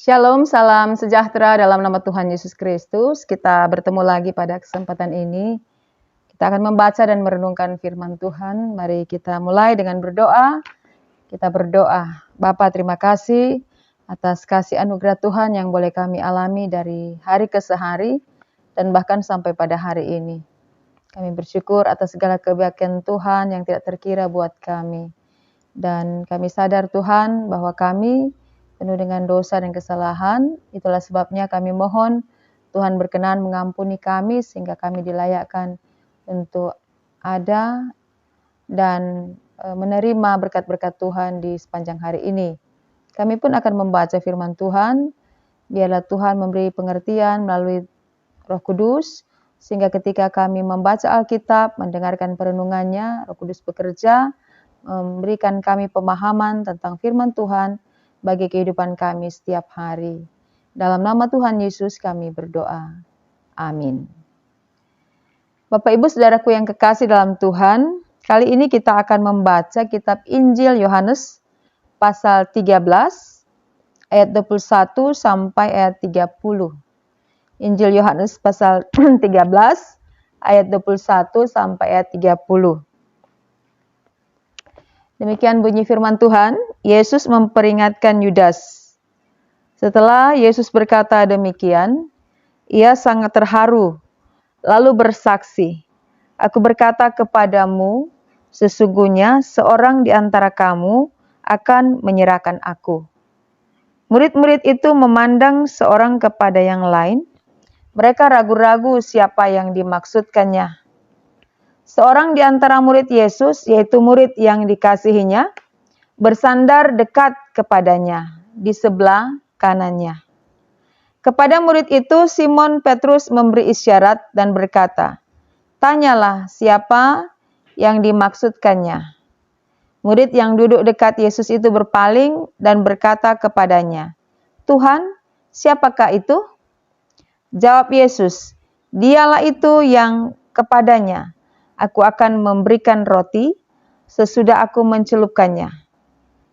Shalom, salam sejahtera dalam nama Tuhan Yesus Kristus. Kita bertemu lagi pada kesempatan ini. Kita akan membaca dan merenungkan firman Tuhan. Mari kita mulai dengan berdoa. Kita berdoa. Bapa, terima kasih atas kasih anugerah Tuhan yang boleh kami alami dari hari ke hari dan bahkan sampai pada hari ini. Kami bersyukur atas segala kebaikan Tuhan yang tidak terkira buat kami. Dan kami sadar Tuhan bahwa kami penuh dengan dosa dan kesalahan. Itulah sebabnya kami mohon Tuhan berkenan mengampuni kami sehingga kami dilayakkan untuk ada dan menerima berkat-berkat Tuhan di sepanjang hari ini. Kami pun akan membaca firman Tuhan. Biarlah Tuhan memberi pengertian melalui Roh Kudus, sehingga ketika kami membaca Alkitab, mendengarkan perenungannya, Roh Kudus bekerja, memberikan kami pemahaman tentang firman Tuhan bagi kehidupan kami setiap hari. Dalam nama Tuhan Yesus kami berdoa. Amin. Bapak Ibu Saudaraku yang kekasih dalam Tuhan, kali ini kita akan membaca kitab Injil Yohanes pasal 13 ayat 21 sampai ayat 30. Injil Yohanes pasal 13 ayat 21 sampai ayat 30. Demikian bunyi firman Tuhan. Yesus memperingatkan Yudas. Setelah Yesus berkata demikian, ia sangat terharu, lalu bersaksi, "Aku berkata kepadamu, sesungguhnya seorang di antara kamu akan menyerahkan aku." Murid-murid itu memandang seorang kepada yang lain. Mereka ragu-ragu siapa yang dimaksudkannya. Seorang di antara murid Yesus, yaitu murid yang dikasihinya, bersandar dekat kepadanya di sebelah kanannya. Kepada murid itu Simon Petrus memberi isyarat dan berkata, "Tanyalah siapa yang dimaksudkannya." Murid yang duduk dekat Yesus itu berpaling dan berkata kepadanya, "Tuhan, siapakah itu?" Jawab Yesus, "Dialah itu yang kepadanya Aku akan memberikan roti sesudah aku mencelupkannya."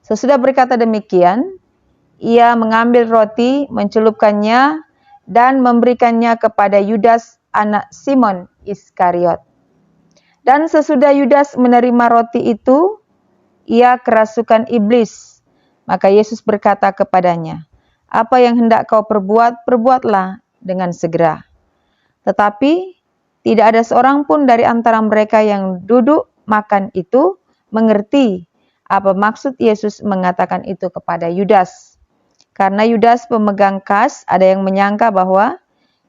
Sesudah berkata demikian, ia mengambil roti, mencelupkannya, dan memberikannya kepada Yudas anak Simon Iskariot. Dan sesudah Yudas menerima roti itu, ia kerasukan iblis. Maka Yesus berkata kepadanya, "Apa yang hendak kau perbuat, perbuatlah dengan segera." Tetapi tidak ada seorang pun dari antara mereka yang duduk makan itu mengerti apa maksud Yesus mengatakan itu kepada Yudas. Karena Yudas pemegang kas, ada yang menyangka bahwa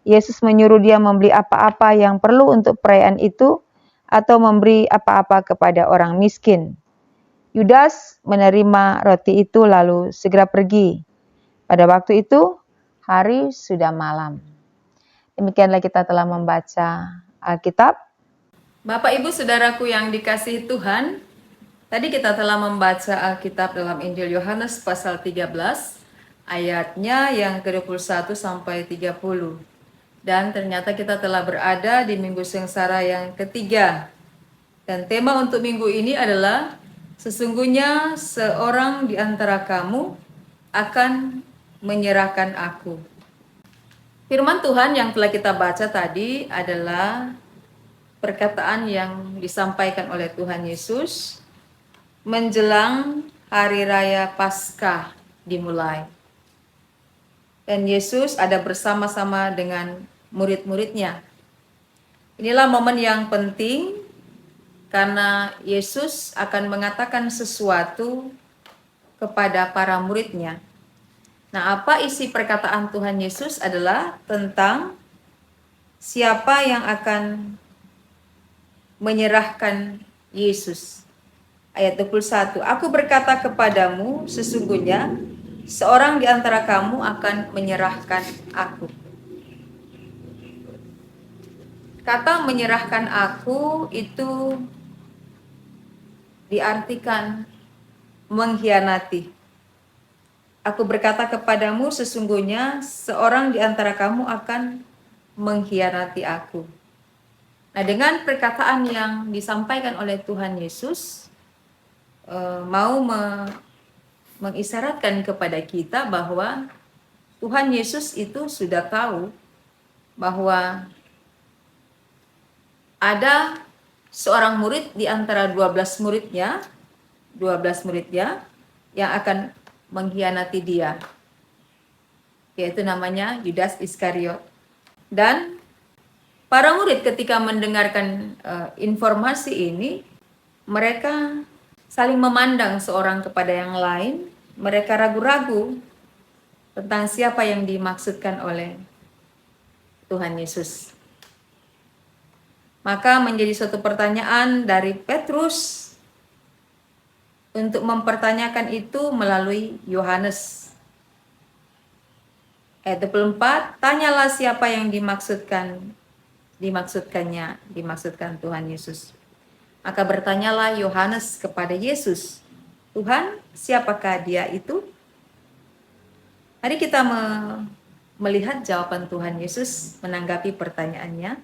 Yesus menyuruh dia membeli apa-apa yang perlu untuk perayaan itu atau memberi apa-apa kepada orang miskin. Yudas menerima roti itu lalu segera pergi. Pada waktu itu, hari sudah malam. Demikianlah kita telah membaca Alkitab. Bapak Ibu Saudaraku yang dikasihi Tuhan, tadi kita telah membaca Alkitab dalam Injil Yohanes pasal 13, ayatnya yang ke-21 sampai 30. Dan ternyata kita telah berada di Minggu Sengsara yang ketiga. Dan tema untuk minggu ini adalah, sesungguhnya seorang di antara kamu akan menyerahkan aku. Firman Tuhan yang telah kita baca tadi adalah perkataan yang disampaikan oleh Tuhan Yesus menjelang hari raya Paskah dimulai. Dan Yesus ada bersama-sama dengan murid-muridnya. Inilah momen yang penting karena Yesus akan mengatakan sesuatu kepada para muridnya. Nah, apa isi perkataan Tuhan Yesus adalah tentang siapa yang akan menyerahkan Yesus. Ayat 21, "Aku berkata kepadamu, sesungguhnya seorang di antara kamu akan menyerahkan aku." Kata menyerahkan aku itu diartikan mengkhianati. Aku berkata kepadamu, sesungguhnya seorang di antara kamu akan mengkhianati aku. Nah, dengan perkataan yang disampaikan oleh Tuhan Yesus, mau mengisyaratkan kepada kita bahwa Tuhan Yesus itu sudah tahu bahwa ada seorang murid di antara 12 muridnya yang akan mengkhianati dia, yaitu namanya Yudas Iskariot. Dan para murid ketika mendengarkan informasi ini, mereka saling memandang seorang kepada yang lain. Mereka ragu-ragu tentang siapa yang dimaksudkan oleh Tuhan Yesus. Maka menjadi suatu pertanyaan dari Petrus untuk mempertanyakan itu melalui Yohanes. Ayat 24, tanyalah siapa yang dimaksudkan Tuhan Yesus. Maka bertanyalah Yohanes kepada Yesus, Tuhan, siapakah dia itu? Mari kita melihat jawaban Tuhan Yesus menanggapi pertanyaannya.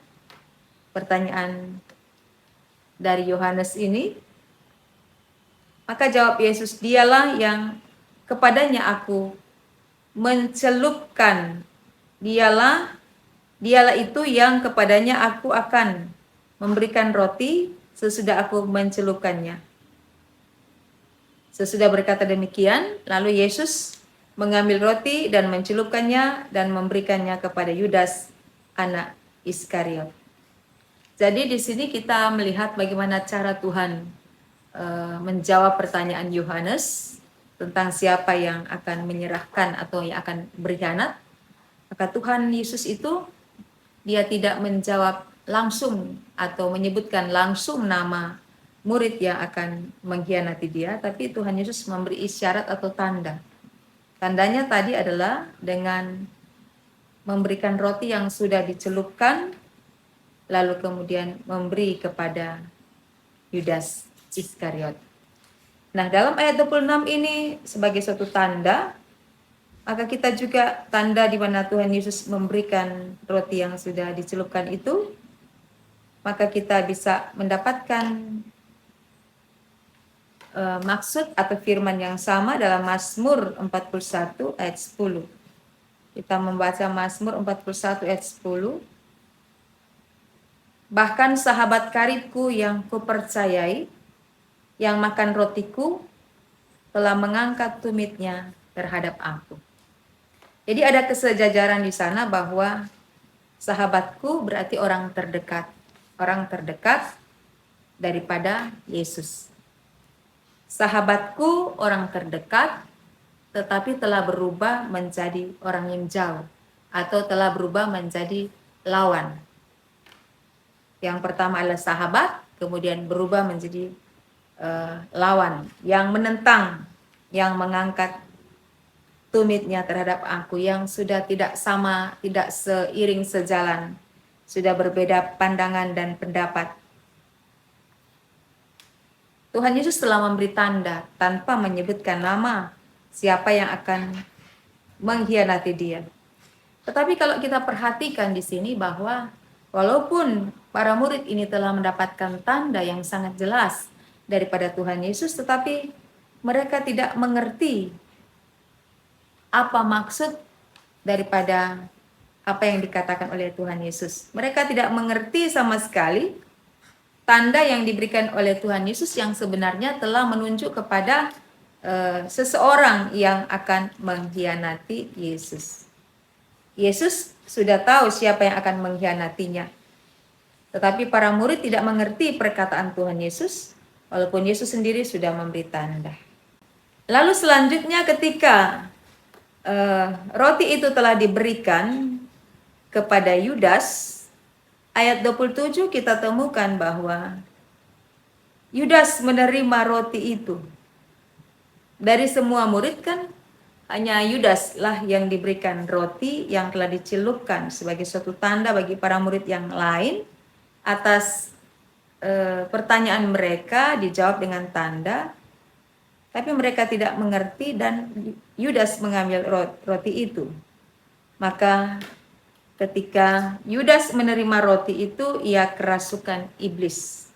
Pertanyaan dari Yohanes ini. Maka jawab Yesus, dialah yang kepadanya aku mencelupkan. Dialah itu yang kepadanya aku akan memberikan roti sesudah aku mencelupkannya. Sesudah berkata demikian, lalu Yesus mengambil roti dan mencelupkannya dan memberikannya kepada Yudas, anak Iskariot. Jadi di sini kita melihat bagaimana cara Tuhan menjawab pertanyaan Yohanes tentang siapa yang akan menyerahkan atau yang akan berkhianat. Maka Tuhan Yesus itu dia tidak menjawab langsung atau menyebutkan langsung nama murid yang akan mengkhianati dia, tapi Tuhan Yesus memberi isyarat atau tanda. Tandanya tadi adalah dengan memberikan roti yang sudah dicelupkan, lalu kemudian memberi kepada Yudas Iskariot. Nah, dalam ayat 26 ini sebagai suatu tanda, maka kita juga tanda di mana Tuhan Yesus memberikan roti yang sudah dicelupkan itu, maka kita bisa mendapatkan maksud atau firman yang sama dalam Mazmur 41 ayat 10. Kita membaca Mazmur 41 ayat 10. Bahkan sahabat karibku yang kupercayai, yang makan rotiku, telah mengangkat tumitnya terhadap aku. Jadi ada kesejajaran di sana bahwa sahabatku berarti orang terdekat daripada Yesus. Sahabatku orang terdekat, tetapi telah berubah menjadi orang yang jauh, atau telah berubah menjadi lawan. Yang pertama adalah sahabat, kemudian berubah menjadi lawan, yang menentang, yang mengangkat tumitnya terhadap aku, yang sudah tidak sama, tidak seiring sejalan, sudah berbeda pandangan dan pendapat. Tuhan Yesus telah memberi tanda tanpa menyebutkan nama siapa yang akan mengkhianati dia. Tetapi kalau kita perhatikan di sini bahwa walaupun para murid ini telah mendapatkan tanda yang sangat jelas daripada Tuhan Yesus, tetapi mereka tidak mengerti apa maksud daripada apa yang dikatakan oleh Tuhan Yesus. Mereka tidak mengerti sama sekali tanda yang diberikan oleh Tuhan Yesus yang sebenarnya telah menunjuk kepada seseorang yang akan mengkhianati Yesus. Yesus sudah tahu siapa yang akan mengkhianatinya. Tetapi para murid tidak mengerti perkataan Tuhan Yesus, walaupun Yesus sendiri sudah memberi tanda. Lalu selanjutnya ketika roti itu telah diberikan kepada Yudas, ayat 27 kita temukan bahwa Yudas menerima roti itu. Dari semua murid kan hanya Yudas lah yang diberikan roti yang telah dicelupkan sebagai suatu tanda bagi para murid yang lain atas pertanyaan mereka dijawab dengan tanda, tapi mereka tidak mengerti dan Yudas mengambil roti itu. Maka ketika Yudas menerima roti itu, ia kerasukan iblis.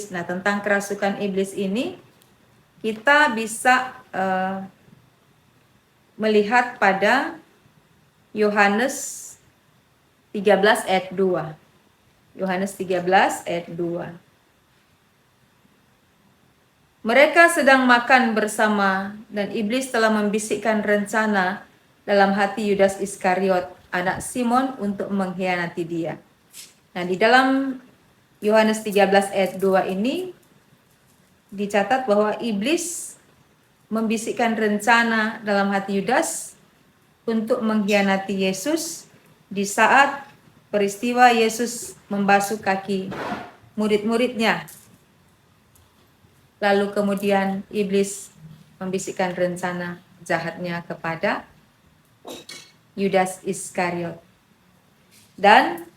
Nah, tentang kerasukan iblis ini, kita bisa melihat pada Yohanes 13 ayat 2. Yohanes 13 ayat 2. Mereka sedang makan bersama dan iblis telah membisikkan rencana dalam hati Yudas Iskariot, anak Simon, untuk mengkhianati dia. Nah, di dalam Yohanes 13 ayat 2 ini dicatat bahwa iblis membisikkan rencana dalam hati Yudas untuk mengkhianati Yesus di saat peristiwa Yesus membasuh kaki murid-muridnya. Lalu kemudian iblis membisikkan rencana jahatnya kepada Yudas Iskariot. Dan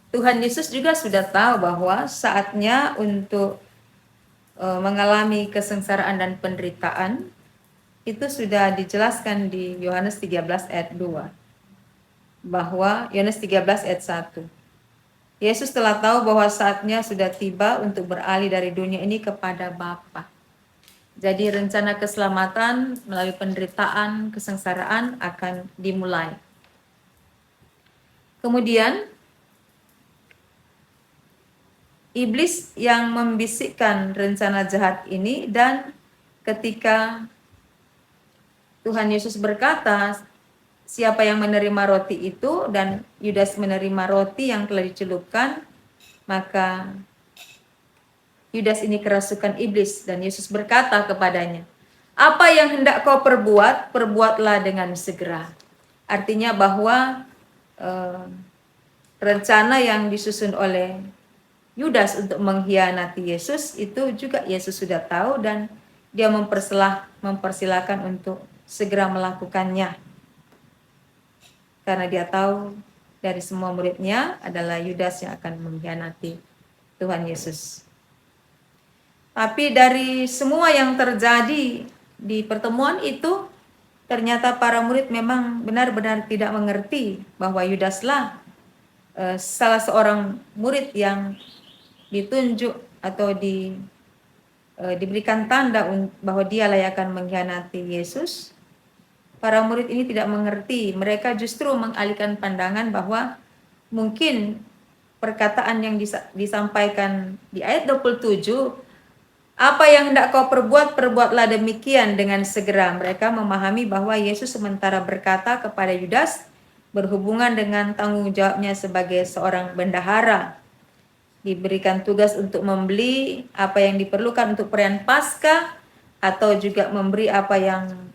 Tuhan Yesus juga sudah tahu bahwa saatnya untuk mengalami kesengsaraan dan penderitaan itu sudah dijelaskan di Yohanes 13 ayat 2. Bahwa Yohanes 13 ayat 1. Yesus telah tahu bahwa saatnya sudah tiba untuk beralih dari dunia ini kepada Bapa. Jadi rencana keselamatan melalui penderitaan, kesengsaraan akan dimulai. Kemudian iblis yang membisikkan rencana jahat ini, dan ketika Tuhan Yesus berkata, siapa yang menerima roti itu, dan Yudas menerima roti yang telah dicelupkan, maka Yudas ini kerasukan iblis, dan Yesus berkata kepadanya, apa yang hendak kau perbuat, perbuatlah dengan segera. Artinya bahwa rencana yang disusun oleh Yudas untuk mengkhianati Yesus itu juga Yesus sudah tahu, dan dia mempersilahkan untuk segera melakukannya. Karena dia tahu dari semua muridnya adalah Yudas yang akan mengkhianati Tuhan Yesus. Tapi dari semua yang terjadi di pertemuan itu, ternyata para murid memang benar-benar tidak mengerti bahwa Yudaslah salah seorang murid yang ditunjuk atau diberikan tanda bahwa dialah yang akan mengkhianati Yesus. Para murid ini tidak mengerti, mereka justru mengalihkan pandangan bahwa mungkin perkataan yang disampaikan di ayat 27, apa yang hendak kau perbuat, perbuatlah demikian dengan segera. Mereka memahami bahwa Yesus sementara berkata kepada Yudas berhubungan dengan tanggung jawabnya sebagai seorang bendahara. Diberikan tugas untuk membeli apa yang diperlukan untuk perayaan Paskah, atau juga memberi apa yang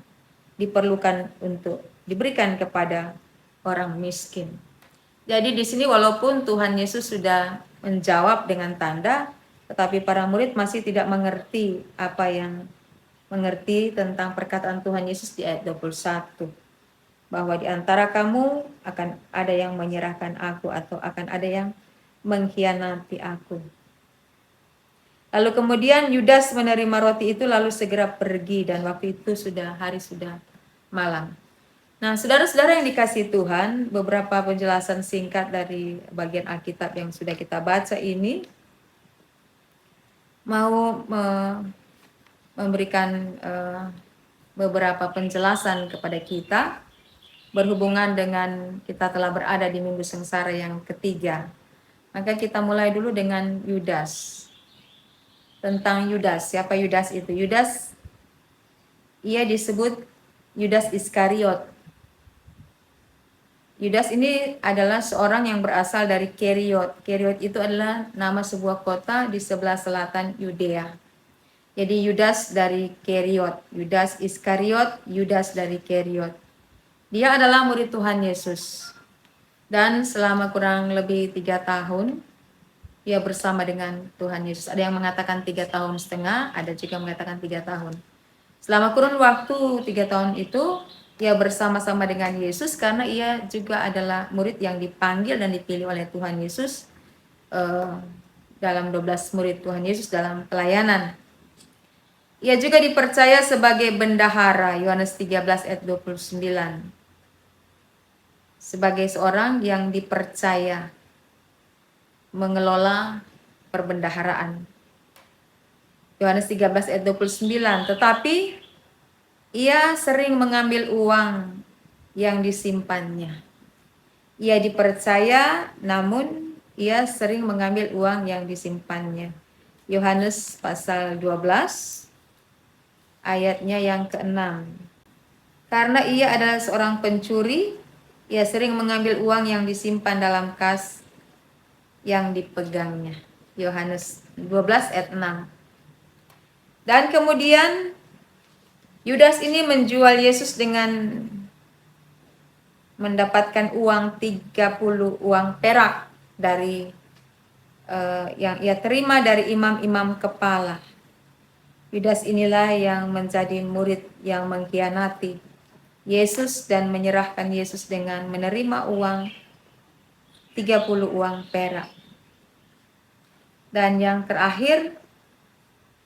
diperlukan untuk diberikan kepada orang miskin. Jadi di sini walaupun Tuhan Yesus sudah menjawab dengan tanda, tetapi para murid masih tidak mengerti tentang perkataan Tuhan Yesus di ayat 21. Bahwa di antara kamu akan ada yang menyerahkan aku, atau akan ada yang mengkhianati aku. Lalu kemudian Yudas menerima roti itu lalu segera pergi, dan waktu itu hari sudah malam. Nah, saudara-saudara yang dikasihi Tuhan, beberapa penjelasan singkat dari bagian Alkitab yang sudah kita baca ini mau memberikan beberapa penjelasan kepada kita berhubungan dengan kita telah berada di minggu sengsara yang ketiga. Maka kita mulai dulu dengan Yudas. Tentang Yudas, siapa Yudas itu? Yudas, ia disebut Yudas Iskariot. Yudas ini adalah seorang yang berasal dari Keriot. Keriot itu adalah nama sebuah kota di sebelah selatan Yudea. Jadi Yudas dari Keriot, Yudas Iskariot, Yudas dari Keriot. Dia adalah murid Tuhan Yesus. Dan selama kurang lebih 3 tahun, ia bersama dengan Tuhan Yesus. Ada yang mengatakan 3,5 tahun, ada juga mengatakan 3 tahun. Selama kurun waktu 3 tahun itu, ia bersama-sama dengan Yesus karena ia juga adalah murid yang dipanggil dan dipilih oleh Tuhan Yesus dalam 12 murid Tuhan Yesus dalam pelayanan. Ia juga dipercaya sebagai bendahara, Yohanes 13 ayat 29. Sebagai seorang yang dipercaya mengelola perbendaharaan. Yohanes 13 ayat 29. Tetapi Ia sering mengambil uang yang disimpannya. Ia dipercaya, namun ia sering mengambil uang yang disimpannya. Yohanes pasal 12 ayatnya yang ke-6. Karena ia adalah seorang pencuri, ia sering mengambil uang yang disimpan dalam kas yang dipegangnya. Yohanes 12 ayat 6. Dan kemudian Yudas ini menjual Yesus dengan mendapatkan uang 30 uang perak dari yang ia terima dari imam-imam kepala. Yudas inilah yang menjadi murid yang mengkhianati Yesus dan menyerahkan Yesus dengan menerima uang 30 uang perak. Dan yang terakhir,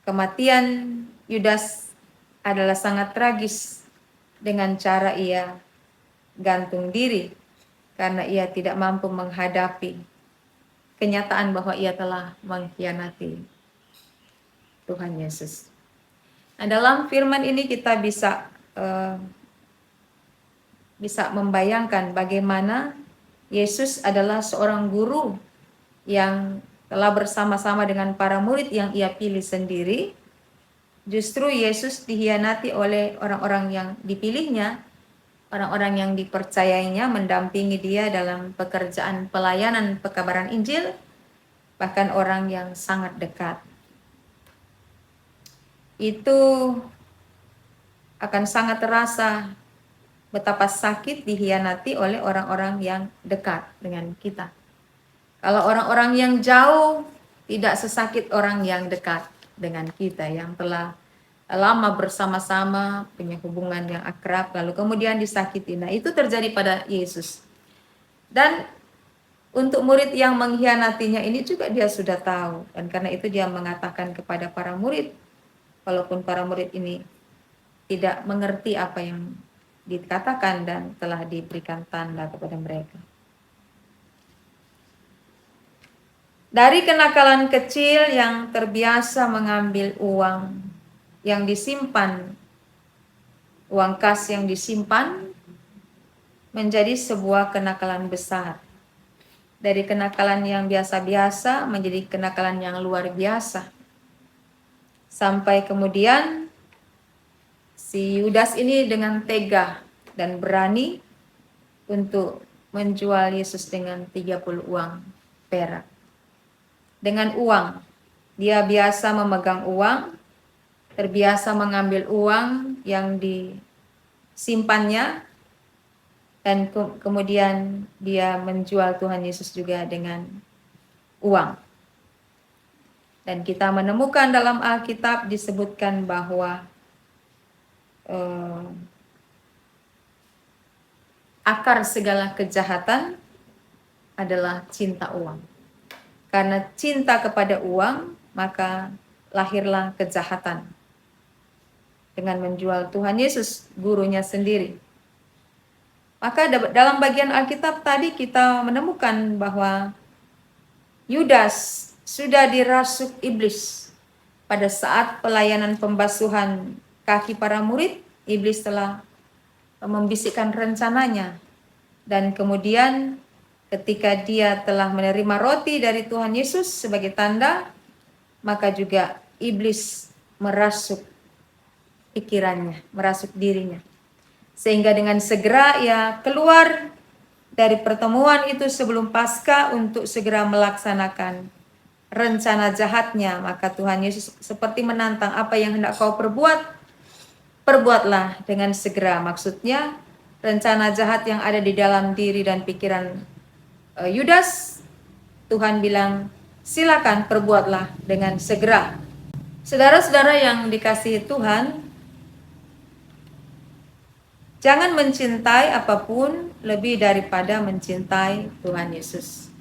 kematian Yudas adalah sangat tragis dengan cara ia gantung diri karena ia tidak mampu menghadapi kenyataan bahwa ia telah mengkhianati Tuhan Yesus. Nah, dalam firman ini kita bisa membayangkan bagaimana Yesus adalah seorang guru yang telah bersama-sama dengan para murid yang ia pilih sendiri. Justru Yesus dikhianati oleh orang-orang yang dipilihnya, orang-orang yang dipercayainya mendampingi dia dalam pekerjaan pelayanan pekabaran Injil, bahkan orang yang sangat dekat. Itu akan sangat terasa betapa sakit dikhianati oleh orang-orang yang dekat dengan kita. Kalau orang-orang yang jauh tidak sesakit orang yang dekat dengan kita, yang telah lama bersama-sama, punya hubungan yang akrab, lalu kemudian disakiti. Nah, itu terjadi pada Yesus. Dan untuk murid yang mengkhianatinya ini juga dia sudah tahu. Dan karena itu dia mengatakan kepada para murid, walaupun para murid ini tidak mengerti apa yang dikatakan dan telah diberikan tanda kepada mereka. Dari kenakalan kecil yang terbiasa mengambil uang yang disimpan, uang kas yang disimpan, menjadi sebuah kenakalan besar. Dari kenakalan yang biasa-biasa menjadi kenakalan yang luar biasa. Sampai kemudian si Yudas ini dengan tega dan berani untuk menjual Yesus dengan 30 uang perak. Dengan uang, dia biasa memegang uang, terbiasa mengambil uang yang disimpannya, dan kemudian dia menjual Tuhan Yesus juga dengan uang. Dan kita menemukan dalam Alkitab disebutkan bahwa akar segala kejahatan adalah cinta uang. Karena cinta kepada uang, maka lahirlah kejahatan. Dengan menjual Tuhan Yesus, gurunya sendiri. Maka dalam bagian Alkitab tadi kita menemukan bahwa Yudas sudah dirasuk iblis. Pada saat pelayanan pembasuhan kaki para murid, iblis telah membisikkan rencananya. Dan kemudian ketika dia telah menerima roti dari Tuhan Yesus sebagai tanda, maka juga iblis merasuk pikirannya, merasuk dirinya. Sehingga dengan segera ia keluar dari pertemuan itu sebelum Paskah untuk segera melaksanakan rencana jahatnya. Maka Tuhan Yesus seperti menantang, apa yang hendak kau perbuat, perbuatlah dengan segera. Maksudnya rencana jahat yang ada di dalam diri dan pikiran Yudas, Tuhan bilang, silakan perbuatlah dengan segera. Saudara-saudara yang dikasihi Tuhan, jangan mencintai apapun lebih daripada mencintai Tuhan Yesus.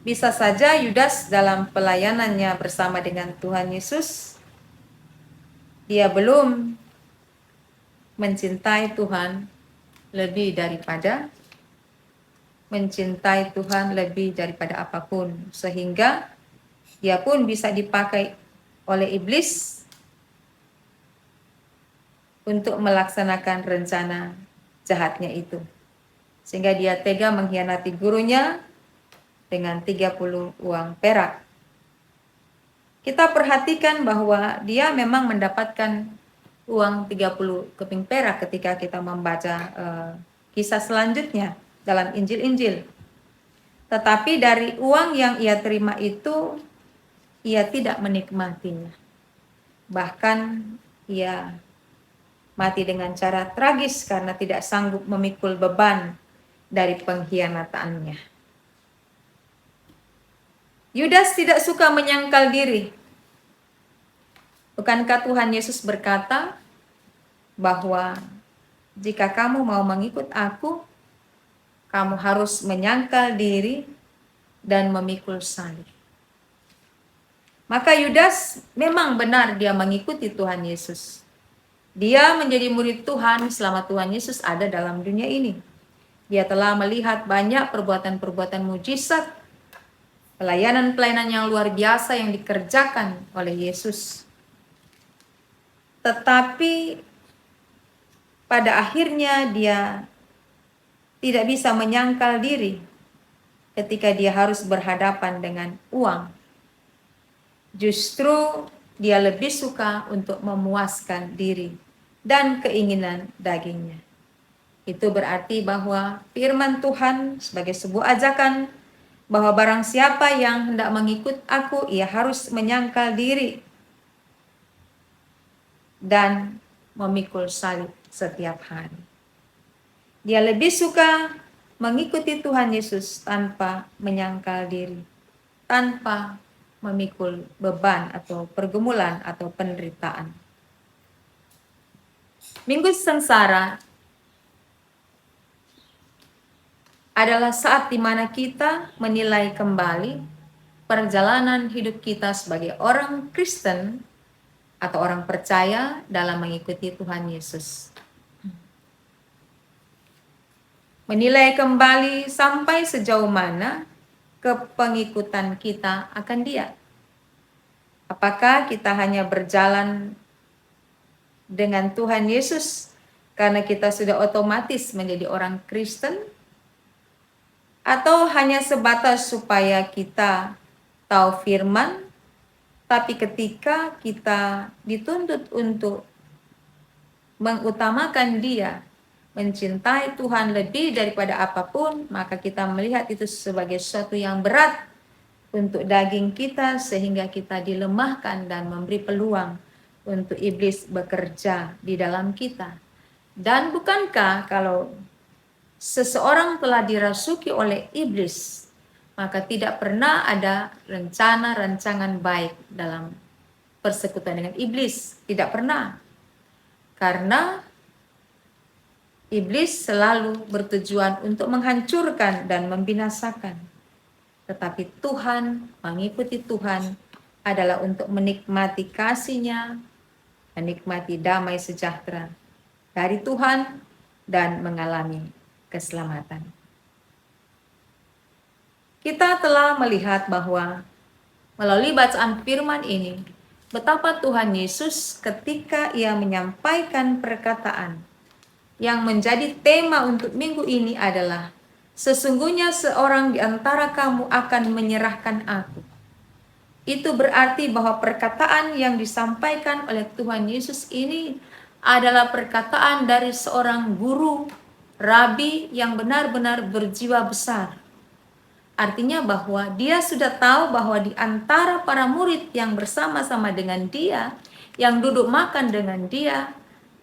Bisa saja Yudas dalam pelayanannya bersama dengan Tuhan Yesus, dia belum mencintai Tuhan lebih daripada mencintai Tuhan lebih daripada apapun, sehingga dia pun bisa dipakai oleh iblis untuk melaksanakan rencana jahatnya itu. Sehingga dia tega mengkhianati gurunya dengan 30 uang perak. Kita perhatikan bahwa dia memang mendapatkan uang 30 keping perak ketika kita membaca kisah selanjutnya dalam Injil-Injil. Tetapi dari uang yang ia terima itu, ia tidak menikmatinya. Bahkan ia mati dengan cara tragis karena tidak sanggup memikul beban dari pengkhianatannya. Yudas tidak suka menyangkal diri. Bukankah Tuhan Yesus berkata bahwa jika kamu mau mengikut aku, kamu harus menyangkal diri dan memikul salib. Maka Yudas memang benar dia mengikuti Tuhan Yesus. Dia menjadi murid Tuhan selama Tuhan Yesus ada dalam dunia ini. Dia telah melihat banyak perbuatan-perbuatan mujizat, pelayanan-pelayanan yang luar biasa yang dikerjakan oleh Yesus. Tetapi pada akhirnya dia tidak bisa menyangkal diri ketika dia harus berhadapan dengan uang. Justru dia lebih suka untuk memuaskan diri dan keinginan dagingnya. Itu berarti bahwa firman Tuhan sebagai sebuah ajakan bahwa barang siapa yang hendak mengikut aku, ia harus menyangkal diri dan memikul salib setiap hari. Dia lebih suka mengikuti Tuhan Yesus tanpa menyangkal diri, tanpa memikul beban atau pergumulan atau penderitaan. Minggu sengsara adalah saat di mana kita menilai kembali perjalanan hidup kita sebagai orang Kristen atau orang percaya dalam mengikuti Tuhan Yesus. Menilai kembali sampai sejauh mana kepengikutan kita akan Dia. Apakah kita hanya berjalan dengan Tuhan Yesus karena kita sudah otomatis menjadi orang Kristen? Atau hanya sebatas supaya kita tahu firman, tapi ketika kita dituntut untuk mengutamakan Dia, mencintai Tuhan lebih daripada apapun, maka kita melihat itu sebagai sesuatu yang berat untuk daging kita, sehingga kita dilemahkan dan memberi peluang untuk iblis bekerja di dalam kita. Dan bukankah kalau seseorang telah dirasuki oleh iblis, maka tidak pernah ada rencana rancangan baik dalam persekutuan dengan iblis, tidak pernah. Karena iblis selalu bertujuan untuk menghancurkan dan membinasakan. Tetapi Tuhan, mengikuti Tuhan adalah untuk menikmati kasih-Nya, menikmati damai sejahtera dari Tuhan dan mengalami keselamatan. Kita telah melihat bahwa melalui bacaan firman ini, betapa Tuhan Yesus ketika Ia menyampaikan perkataan yang menjadi tema untuk minggu ini adalah, sesungguhnya seorang di antara kamu akan menyerahkan aku. Itu berarti bahwa perkataan yang disampaikan oleh Tuhan Yesus ini adalah perkataan dari seorang guru, rabi yang benar-benar berjiwa besar. Artinya bahwa dia sudah tahu bahwa di antara para murid yang bersama-sama dengan dia, yang duduk makan dengan dia,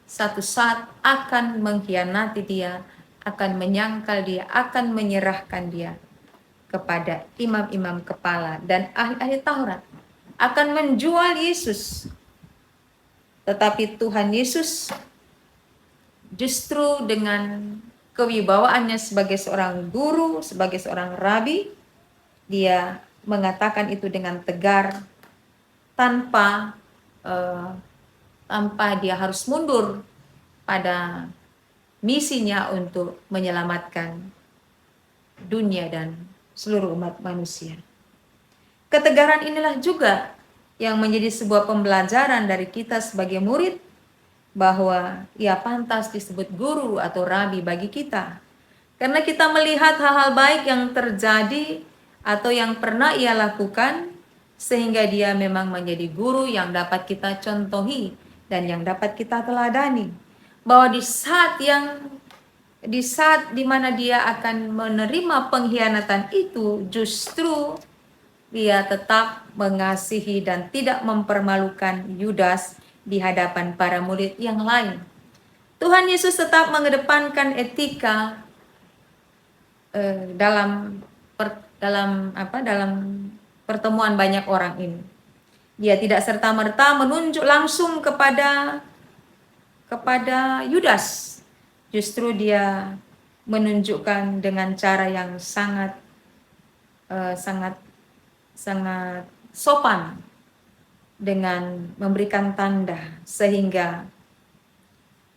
satu saat akan mengkhianati dia, akan menyangkal dia, akan menyerahkan dia kepada imam-imam kepala dan ahli-ahli Taurat, akan menjual Yesus. Tetapi Tuhan Yesus justru dengan kewibawaannya sebagai seorang guru, sebagai seorang rabi, dia mengatakan itu dengan tegar, tanpa dia harus mundur pada misinya untuk menyelamatkan dunia dan seluruh umat manusia. Ketegaran inilah juga yang menjadi sebuah pembelajaran dari kita sebagai murid, bahwa ia pantas disebut guru atau rabi bagi kita. Karena kita melihat hal-hal baik yang terjadi atau yang pernah ia lakukan, sehingga dia memang menjadi guru yang dapat kita contohi dan yang dapat kita teladani. Bahwa di saat dimana dia akan menerima pengkhianatan itu, justru dia tetap mengasihi dan tidak mempermalukan Yudas di hadapan para murid yang lain. Tuhan Yesus tetap mengedepankan etika dalam pertemuan banyak orang ini. Dia tidak serta-merta menunjuk langsung kepada Yudas. Justru dia menunjukkan dengan cara yang sangat sopan dengan memberikan tanda, sehingga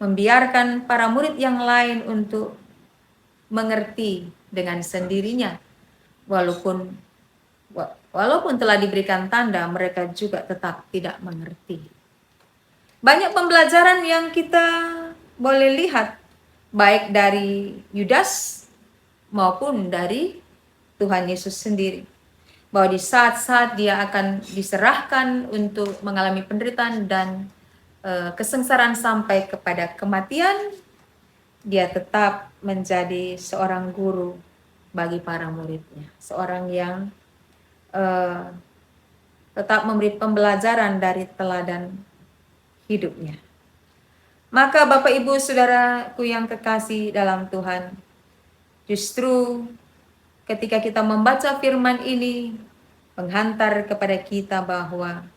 membiarkan para murid yang lain untuk mengerti dengan sendirinya. Walaupun telah diberikan tanda, mereka juga tetap tidak mengerti. Banyak pembelajaran yang kita boleh lihat, baik dari Yudas maupun dari Tuhan Yesus sendiri. Bahwa di saat-saat dia akan diserahkan untuk mengalami penderitaan dan kesengsaraan sampai kepada kematian, dia tetap menjadi seorang guru bagi para muridnya. Seorang yang tetap memberi pembelajaran dari teladan hidupnya. Maka Bapak Ibu Saudaraku yang kekasih dalam Tuhan, justru ketika kita membaca firman ini menghantar kepada kita bahwa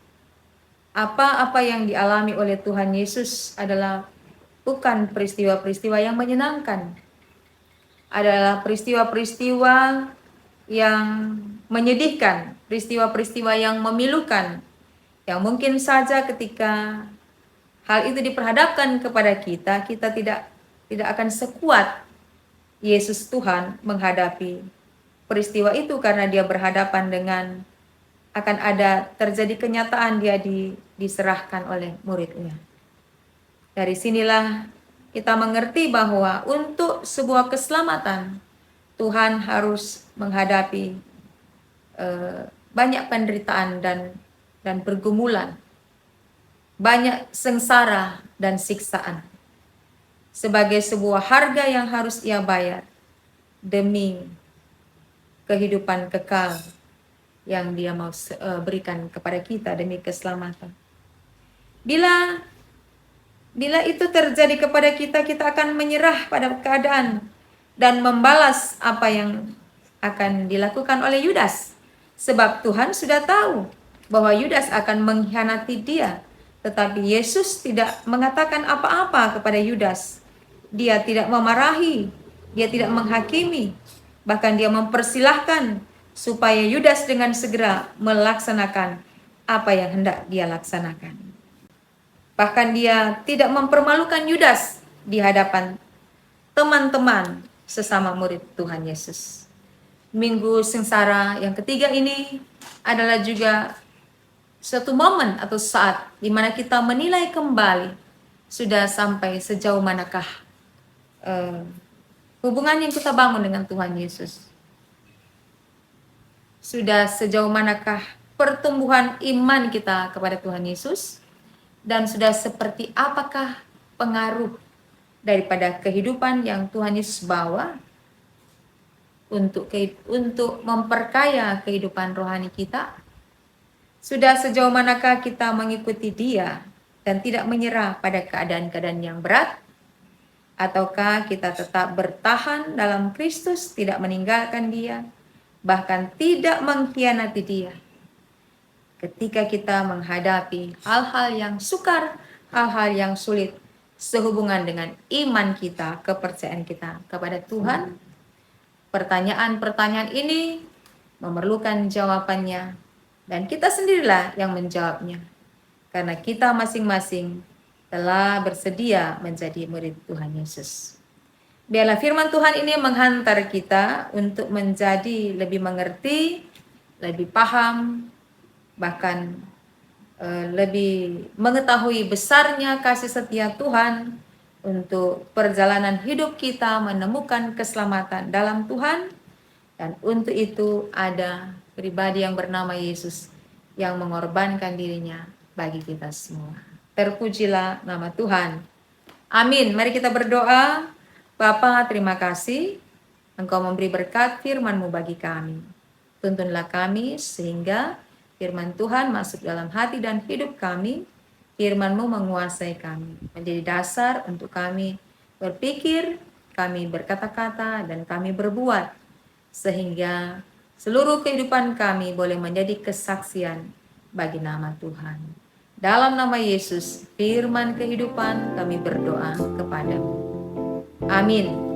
apa-apa yang dialami oleh Tuhan Yesus adalah bukan peristiwa-peristiwa yang menyenangkan. Adalah peristiwa-peristiwa yang menyedihkan, peristiwa-peristiwa yang memilukan, yang mungkin saja ketika hal itu diperhadapkan kepada kita, kita tidak akan sekuat Yesus Tuhan menghadapi peristiwa itu, karena dia berhadapan dengan akan ada terjadi kenyataan dia diserahkan oleh muridnya. Dari sinilah kita mengerti bahwa untuk sebuah keselamatan Tuhan harus menghadapi banyak penderitaan dan pergumulan, banyak sengsara dan siksaan, sebagai sebuah harga yang harus ia bayar demi kehidupan kekal yang dia mau berikan kepada kita demi keselamatan. Bila itu terjadi kepada kita, kita akan menyerah pada keadaan dan membalas apa yang akan dilakukan oleh Yudas. Sebab Tuhan sudah tahu bahwa Yudas akan mengkhianati dia. Tetapi Yesus tidak mengatakan apa-apa kepada Yudas. Dia tidak memarahi, dia tidak menghakimi. Bahkan dia mempersilahkan supaya Yudas dengan segera melaksanakan apa yang hendak dia laksanakan. Bahkan dia tidak mempermalukan Yudas di hadapan teman-teman sesama murid Tuhan Yesus. Minggu sengsara yang ketiga ini adalah juga suatu momen atau saat di mana kita menilai kembali sudah sampai sejauh manakah hubungan yang kita bangun dengan Tuhan Yesus. Sudah sejauh manakah pertumbuhan iman kita kepada Tuhan Yesus, dan sudah seperti apakah pengaruh daripada kehidupan yang Tuhan Yesus bawa untuk memperkaya kehidupan rohani kita. Sudah sejauh manakah kita mengikuti Dia dan tidak menyerah pada keadaan-keadaan yang berat? Ataukah kita tetap bertahan dalam Kristus, tidak meninggalkan Dia, bahkan tidak mengkhianati Dia ketika kita menghadapi hal-hal yang sukar, hal-hal yang sulit sehubungan dengan iman kita, kepercayaan kita kepada Tuhan? Pertanyaan-pertanyaan ini memerlukan jawabannya, dan kita sendirilah yang menjawabnya, karena kita masing-masing telah bersedia menjadi murid Tuhan Yesus. Biarlah firman Tuhan ini menghantar kita untuk menjadi lebih mengerti, lebih paham, bahkan lebih mengetahui besarnya kasih setia Tuhan untuk perjalanan hidup kita menemukan keselamatan dalam Tuhan. Dan untuk itu ada pribadi yang bernama Yesus yang mengorbankan dirinya bagi kita semua. Terpujilah nama Tuhan. Amin. Mari kita berdoa. Bapa, terima kasih Engkau memberi berkat firman-Mu bagi kami. Tuntunlah kami sehingga firman Tuhan masuk dalam hati dan hidup kami. Firman-Mu menguasai kami, menjadi dasar untuk kami berpikir, kami berkata-kata, dan kami berbuat, sehingga seluruh kehidupan kami boleh menjadi kesaksian bagi nama Tuhan. Dalam nama Yesus, firman kehidupan, kami berdoa kepadamu. Amin.